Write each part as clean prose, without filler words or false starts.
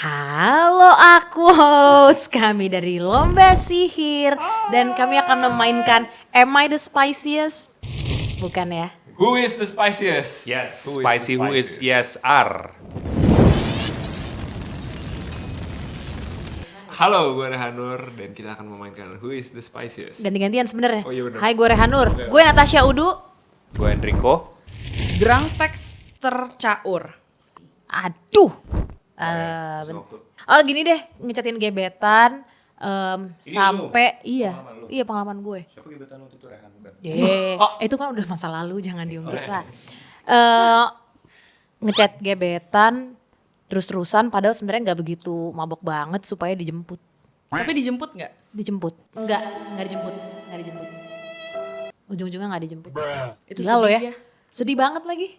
Halo, aku host kami dari Lomba Sihir dan kami akan memainkan Am I the Spiciest? Bukan ya? Who is the spiciest? Yes, Who is spicy the who is spiciest? yes are. Halo, gue Rehanur dan kita akan memainkan Who is the spiciest? Ganti-gantian sebenarnya. Oh, iya bener. Hai, gue Rehanur. Oke. Gue Natasha Udu. Gue Enrico. Drunk text tercaur. Aduh. Oh gini deh, ngechatin gebetan sampai pengalaman gue. Siapa gebetan waktu itu Rehan bukan? Itu kan udah masa lalu, jangan diungkit lah. Ngechat gebetan terus-terusan padahal sebenarnya nggak begitu mabok banget supaya dijemput. Tapi dijemput nggak? Dijemput. Enggak dijemput. Ujung-ujungnya nggak dijemput. Itu Gila lo sedih ya. Sedih banget lagi.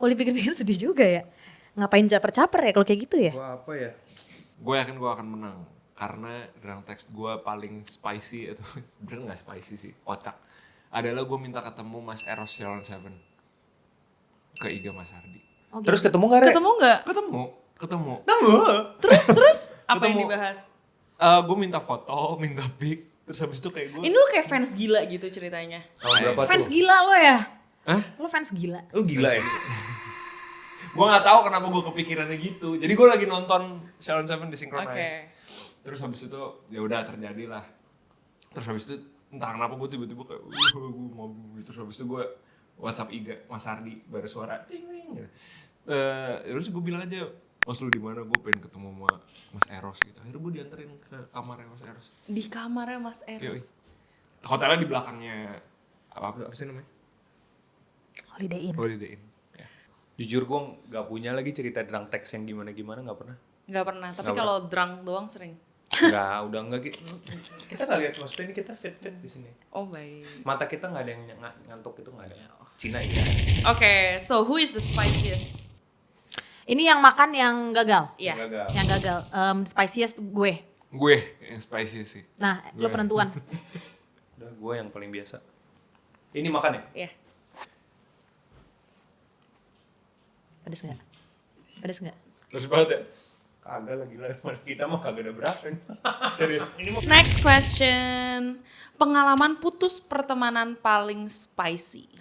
Kalau dipikir-pikir sedih juga ya. Ngapain caper-caper ya kalau kayak gitu ya? Gua apa ya? Gue yakin gue akan menang karena drunk text gue paling spicy itu sebenarnya nggak spicy sih, kocak. Adalah gue minta ketemu Mas Eros Sharon Seven ke Iga Mas Ardi. Oh, Terus gitu. ketemu gak Re? Ketemu nggak? Ketemu. Terus apa yang Ketemu. dibahas? Gue minta foto, minta pic, terus habis itu kayak gue. Ini lu kayak fans gila gitu ceritanya. Tahun berapa Fans tuh? gila lo ya? Hah? Lo fans gila. Lu gila ya? Gue nggak tahu kenapa gue kepikirannya gitu. Jadi gue lagi nonton Sharon Seven di Synchronize. Oke. Terus habis itu ya udah terjadilah. Terus habis itu entah kenapa gue tiba-tiba kayak gue mau. Terus habis itu gue WhatsApp Iga Mas Ardi baru suara ting ting. Terus gue bilang aja, Mas lu di mana? Gue pengen ketemu sama Mas Eros gitu. Akhirnya gue dianterin ke kamarnya Mas Eros. Di kamarnya Mas Yoi. Eros. Hotelnya di belakangnya apa sih namanya? Holiday Inn. Holiday Inn. Ya. Jujur gue gak punya lagi cerita drunk text yang gimana-gimana, gak pernah. Nggak pernah. Tapi Nggak kalau drunk doang sering. Enggak, udah enggak gitu. Kita gak lihat, maksudnya ini kita fit-fit di sini. Oh baik. Mata kita gak ada yang ngantuk itu gak ada. Cina iya. Oke, so who is the spiciest? Ini yang makan yang gagal. Iya. Gagal. Yang gagal. Spiciest gue. Gue yang spicy sih. Nah, lo Gue. penentuan. Udah gue yang paling biasa. Ini makan ya? Iya. Pedes nggak? Pedes nggak? Terus banget ya? Kagak lah gila, kita mah kagak ada berasa nih. Serius. Next question. Pengalaman putus pertemanan paling spicy.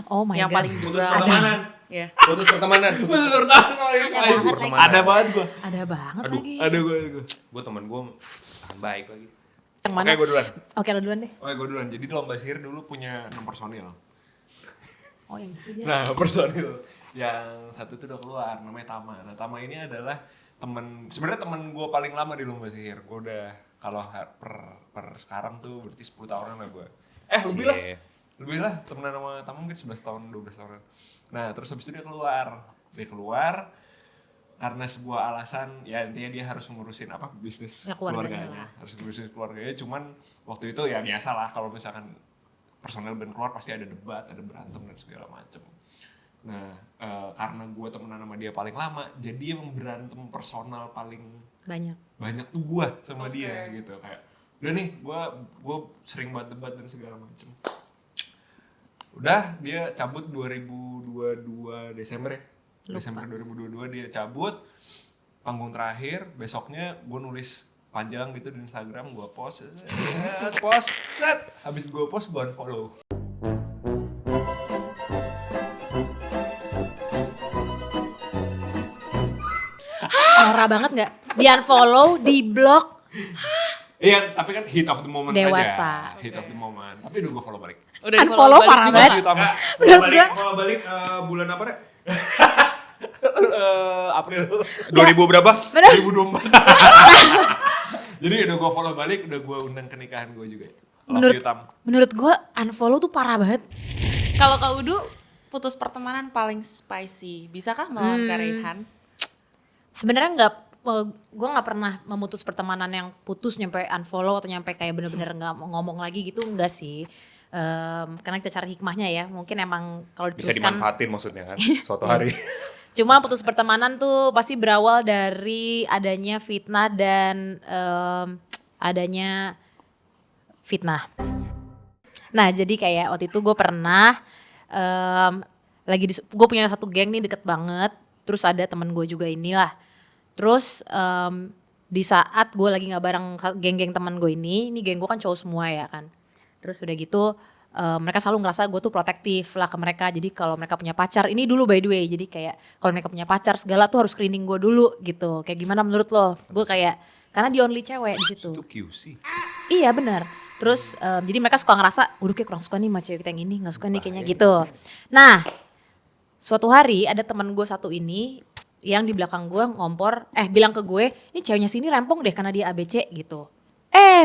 Oh my yang god. paling Putus drama. pertemanan. Iya. Putus pertemanan. Betul pertama kali spicy. banget lagi. Ada banget gue. Ada banget Aduh, lagi. Ada gue. Gue temen gue tahan baik lagi. Yang mana? Oke, gue duluan. Oke, lo duluan deh. Gue duluan. Jadi Lomba Sihir dulu punya 6 personil. Oh yang itu dia. Nah, personil yang satu tuh udah keluar, namanya Tama. Nah, Tama ini adalah sebenarnya temen gue paling lama di Lomba Sihir. Gue udah kalau per sekarang tuh berarti 10 tahunan lah gue. Lebih lah. Cie. Lebih lah, temenan sama Tama mungkin 11 tahun, 12 tahun. Nah, terus habis itu dia keluar karena sebuah alasan, ya intinya dia harus ngurusin bisnis Ya, keluarganya keluarganya. lah. Harus ngurusin keluarganya, cuman waktu itu ya biasa lah kalau misalkan personel band keluar pasti ada debat, ada berantem dan segala macem. Nah, karena gue temenan sama dia paling lama, jadi yang berantem personal paling Banyak. tuh gue sama dia gitu. Kayak udah nih, gue sering banget debat dan segala macem. Udah, dia cabut 2022 Desember ya. Lupa. Desember 2022 dia cabut. Panggung terakhir, besoknya gue nulis panjang gitu di Instagram, gue post. Habis gue post, gue unfollow. Parah banget nggak? Di unfollow, di block. Iya, tapi kan heat of the moment Dewasa. aja. Heat of the moment. Tapi udah gue follow balik. Udah Unfollow di-follow parah balik banget. juga. Menurut gue. Kalau balik bulan apa Rek? April 2000 berapa? Bener. 2024. Jadi udah gue follow balik, udah gue undang ke nikahan gue juga. Love you, Tam. Menurut gue unfollow tuh parah banget. Kalau Kak Udu, putus pertemanan paling spicy. Bisakah melawan Rehan? Sebenarnya gue nggak pernah memutus pertemanan yang putus nyampe unfollow atau nyampe kayak bener-bener nggak mau ngomong lagi gitu, enggak sih. Karena kita cari hikmahnya ya, mungkin emang kalau Bisa diteruskan. dimanfaatin maksudnya kan, suatu hari. Cuma putus pertemanan tuh pasti berawal dari adanya fitnah dan adanya fitnah. Nah jadi kayak waktu itu gue pernah gue punya satu geng nih deket banget. Terus ada temen gue juga inilah. Terus di saat gue lagi nggak bareng geng-geng teman gue ini geng gue kan cowok semua ya kan. Terus udah gitu mereka selalu ngerasa gue tuh protektif lah ke mereka. Jadi kalau mereka punya pacar, ini dulu by the way, jadi kayak kalau mereka punya pacar segala tuh harus screening gue dulu gitu. Kayak gimana menurut lo? Gue kayak karena the only cewek di situ. Itu QC. Iya benar. Terus jadi mereka suka ngerasa, udah kayak kurang suka nih sama cewek kita yang ini, nggak suka nih kayaknya gitu. Nah suatu hari ada teman gue satu ini yang di belakang gue bilang ke gue, ini ceweknya sini rempong deh karena dia ABC gitu.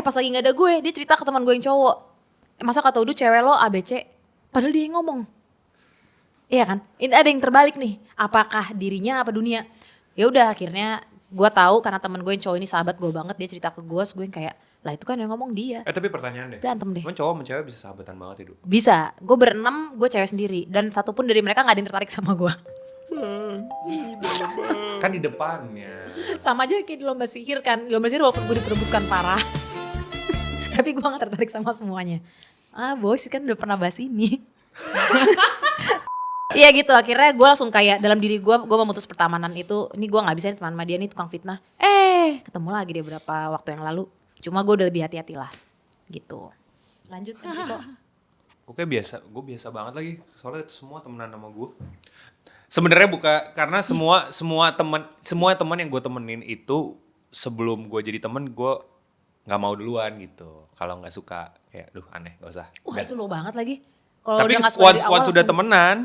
Pas lagi nggak ada gue, dia cerita ke teman gue yang cowok. Masa kata Udu cewek lo ABC? Padahal dia yang ngomong. Iya kan? Ini ada yang terbalik nih. Apakah dirinya apa dunia? Ya udah akhirnya gue tahu karena teman gue yang cowok ini sahabat gue banget, dia cerita ke gue, gue yang kayak lah itu kan yang ngomong dia. Tapi pertanyaan deh. Berantem deh. Emang cowok sama cewek bisa sahabatan banget itu? Bisa. Gue berenam, gue cewek sendiri dan satupun dari mereka nggak ada yang tertarik sama gue. Kan di depannya. Sama aja kayak di lomba sihir kan. Di lomba sihir walaupun gue diperebutkan parah. Tapi gue gak tertarik sama semuanya. Boys kan udah pernah bahas ini. Iya gitu, akhirnya gue langsung kayak dalam diri gue memutus pertemanan itu. Ini gue gak bisa nih teman sama dia nih tukang fitnah. Ketemu lagi dia beberapa waktu yang lalu. Cuma gue udah lebih hati-hati lah. Gitu. Lanjut gitu. Gue biasa banget lagi. Soalnya semua temenan sama gue. Sebenarnya karena semua teman yang gue temenin itu sebelum gue jadi temen gue nggak mau duluan gitu. Kalau nggak suka kayak, aneh, nggak usah. Wah itu lo banget lagi. Kalau Tapi udah nggak suka dari awal once sudah langsung- temenan,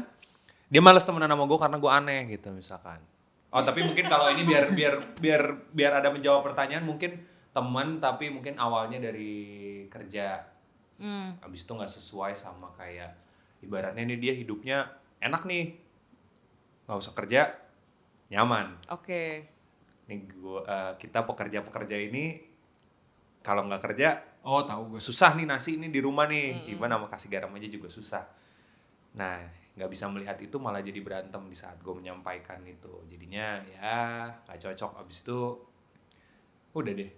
dia malas temenan sama gue karena gue aneh gitu misalkan. Tapi mungkin kalau ini biar ada menjawab pertanyaan, mungkin teman tapi mungkin awalnya dari kerja. Abis itu nggak sesuai sama kayak ibaratnya nih dia hidupnya enak nih. Nggak usah kerja, nyaman. Oke. Nih kita pekerja ini kalau nggak kerja, Tahu gue. susah nih nasi ini di rumah nih. Even sama kasih garam aja juga susah. Nah, nggak bisa melihat itu malah jadi berantem di saat gue menyampaikan itu. Jadinya ya nggak cocok. Abis itu udah deh,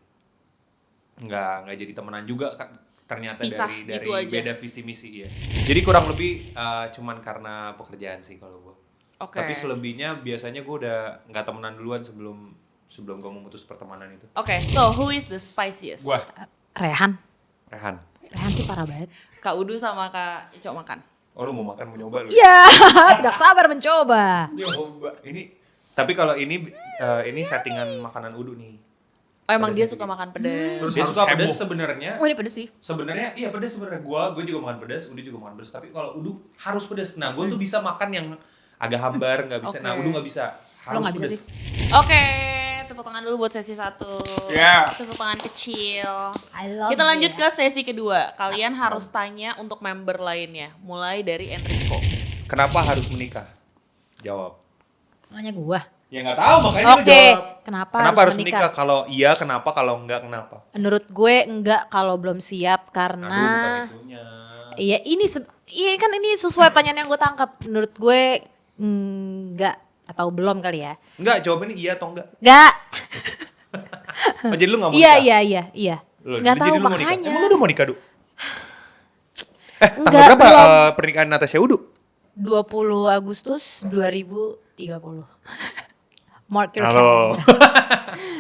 nggak jadi temenan juga kan. Ternyata Pisah dari gitu aja. beda visi misi ya. Jadi kurang lebih cuman karena pekerjaan sih kalau gue. Oke. Tapi selebihnya biasanya gue udah nggak temenan duluan sebelum gue memutus pertemanan itu. Oke, so who is the spiciest? Gua. Rehan sih parah banget. Kak Udu sama Kak Icok makan. Oh lu mau makan, mau nyoba lu? Iya, tidak sabar mencoba. Nyoba. Tapi kalau ini settingan makanan Udu nih. Oh emang dia suka makan pedas. Terus Dia harus suka heboh. pedas sebenarnya. Oh ini pedes sih. Sebenarnya iya pedas sebenarnya. Gue juga makan pedas, Udu juga makan pedas. Tapi kalau Udu harus pedas. Nah gue tuh bisa makan yang agak hambar, nggak bisa. Oke. Nah Udu nggak bisa. Lo Harus nggak bisa pedas. sih. Oke, tepuk tangan dulu buat sesi 1. Yeah. Tepuk tangan kecil. I love Kita lanjut it. ke sesi kedua. Kalian harus tanya untuk member lainnya. Mulai dari Enrico. Kenapa harus menikah? Jawab. Nanya gua. Ya nggak tahu makanya lu Oke, jawab. kenapa harus menikah? menikah? Kalau iya kenapa? Kalau enggak kenapa? Menurut gue enggak kalau belum siap karena Aduh, bukan itunya. iya ini sesuai pertanyaan yang gue tangkap. Menurut gue enggak atau belum kali ya. Enggak, jawabannya iya atau enggak? Enggak. Oh, jadi lu nggak mau Iya nikah? iya. Loh, Enggak jadi tahu lu mau nikah? makanya. Emang lu udah mau nikah, Du? Tanggal Enggak, berapa belum. pernikahan Natasha Udu? 20 Agustus 2030. Mark your Halo. calendar.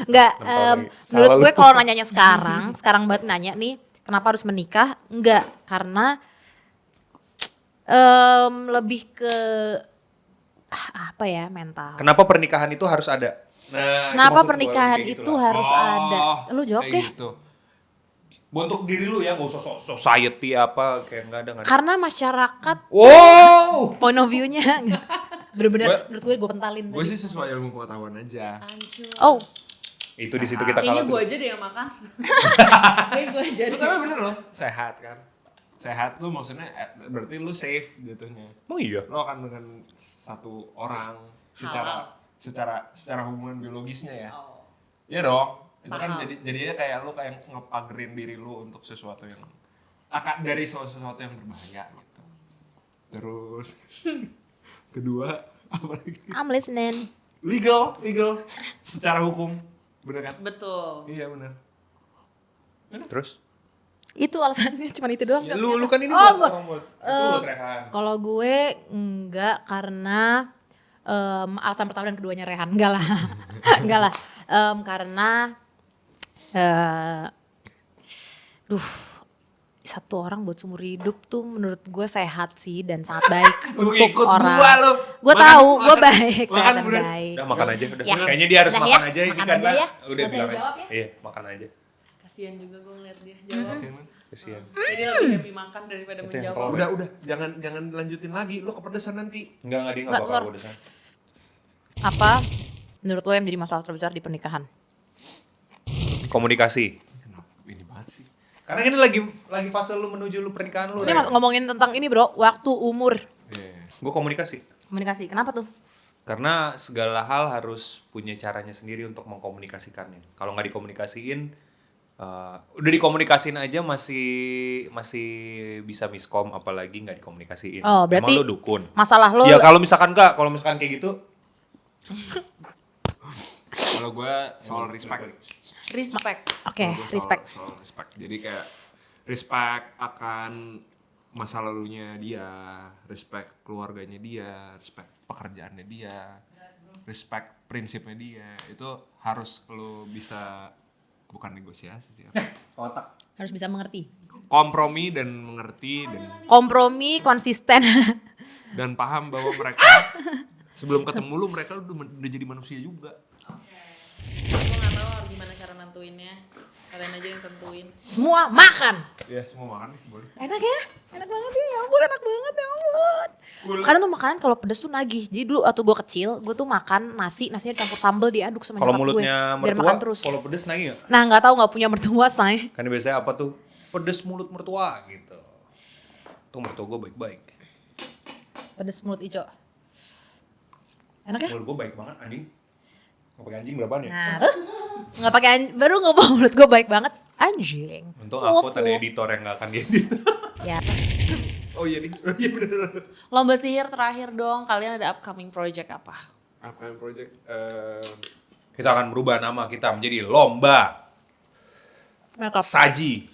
Enggak, Sorry, menurut salah gue lu. kalau nanyanya sekarang banget nanya nih, kenapa harus menikah? Enggak, karena lebih ke apa ya, mental. Kenapa pernikahan itu harus ada? Nah, Kenapa maksud gua pernikahan kayak itu gitulah. harus ada? Lu jawab kayak deh. Gitu. Untuk diri lu ya, nggak usah society apa kayak nggak ada. Karena masyarakat Wow. point of view-nya enggak. Bener-bener Gua- menurut gue pentalin Gue tadi. sih sesuai ilmu pengetahuan aja. Anjir. Oh, Itu di situ kita Kayaknya kalah. gue tuh. aja deh yang makan. Kayaknya gue aja Itu deh. karena bener loh, sehat kan. Sehat tuh maksudnya berarti lu safe jatuhnya. Emang iya. Lo akan dengan satu orang secara hubungan biologisnya ya. Oh. Iya dong. Itu kan Paham. jadinya kayak lu kayak ngepagerin diri lu untuk sesuatu yang dari sesuatu yang berbahaya gitu. Terus kedua apa lagi? I'm listening. Legal secara hukum. Bener kan? Betul. Iya bener. Terus? Itu alasannya cuma itu doang. Ya, nggak? lu kan ini Oh, buat orang buat. Itu buat Rehan. Kalau gue enggak karena alasan pertama dan keduanya Rehan. Enggak lah. Enggak lah. Karena satu orang buat seumur hidup tuh menurut gue sehat sih dan sangat baik Lu untuk ikut orang. gua lu. Gue Makan, tahu, gue makan. baik, Makan, sehat dan udah. baik. Udah makan aja udah. Ya. Kayaknya dia harus Udah makan ya, aja ini makan kan aja lah. ya. Udah Udah bilang jawab aja. ya. Iya, makan aja. Kasian juga gue ngeliat dia jawab. Kesian. Jadi lebih happy makan daripada Itu yang menjawab. telur. Udah, jangan lanjutin lagi. Lu kepedesan nanti. Enggak dia enggak Nggak, bakal telur. udah sana. Apa menurut lo yang menjadi masalah terbesar di pernikahan? Komunikasi. Kenapa ini banget sih? Karena ini lagi fase lu menuju lu pernikahan lu. Ini ngomongin tentang ini bro, waktu, umur, Gue komunikasi. komunikasi. Kenapa tuh? Karena segala hal harus punya caranya sendiri untuk mengkomunikasikannya. Kalau nggak dikomunikasiin, udah dikomunikasiin aja masih bisa miskom, apalagi nggak dikomunikasiin. Oh, berarti Emang lu dukun. masalah lo. Ya kalau misalkan kayak gitu, Kalau gue soal respect. Respect. Oke, Kalau gua respect. Soal respect. Jadi kayak respect akan masa lalunya dia, respect keluarganya dia, respect pekerjaannya dia, respect prinsipnya dia. Itu harus lo bisa, bukan negosiasi sih. otak. Harus bisa mengerti. Kompromi dan mengerti Kompromi, konsisten. dan paham bahwa mereka sebelum ketemu lu mereka udah jadi manusia juga. Gue gak tahu harus gimana cara nentuinnya. Kalian aja yang tentuin. Semua makan. Ya semua makan nih, boleh. Enak ya? Enak banget ya ampun, enak banget ya ampun. Kadang tuh makanan kalau pedas tuh nagih. Jadi dulu waktu gue kecil, gue tuh makan nasinya dicampur sambal diaduk sama Kalau nyokap gue. mulutnya Biar mertua, makan terus. kalau pedes naik nggak? Nah gak tahu gak punya mertua say. Kan biasanya apa tuh? Pedes mulut mertua gitu. Tuh mertua gue baik-baik. Pedas mulut Ico. Enak ya? Mulut gue baik banget anjing. Nggak pakai anjing berapaan ya? Nah, nggak pakai baru ngomong mulut gue baik banget. Anjing. Untung aku Wuh, ada wuh. editor yang nggak akan diedit. Ya. Oh iya nih, oh iya bener. Lomba sihir terakhir dong. Kalian ada upcoming project apa? Upcoming project, Kita akan merubah nama kita menjadi Lomba Makeup. Saji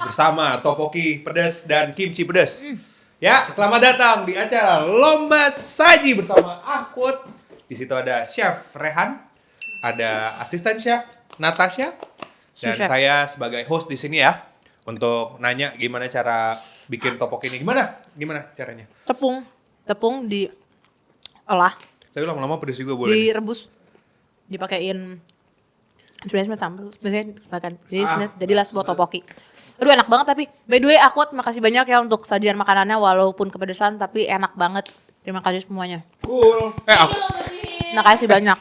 bersama topoki pedas dan kimchi pedas. Ya, selamat datang di acara Lomba Saji bersama Akut. Di situ ada Chef Rehan, ada asisten chef Natasha, dan Chef. saya sebagai host di sini ya untuk nanya gimana cara bikin topoki ini. Gimana caranya? Tepung diolah, Tapi lama-lama pedas juga boleh. nih. direbus, dipakein sebenarnya sambal, biasanya makan. Jadilah sebuah topoki. Aduh enak banget tapi. By the way Akut makasih banyak ya untuk sajian makanannya walaupun kepedesan tapi enak banget. Terima kasih semuanya. cool. Aku Makasih banyak.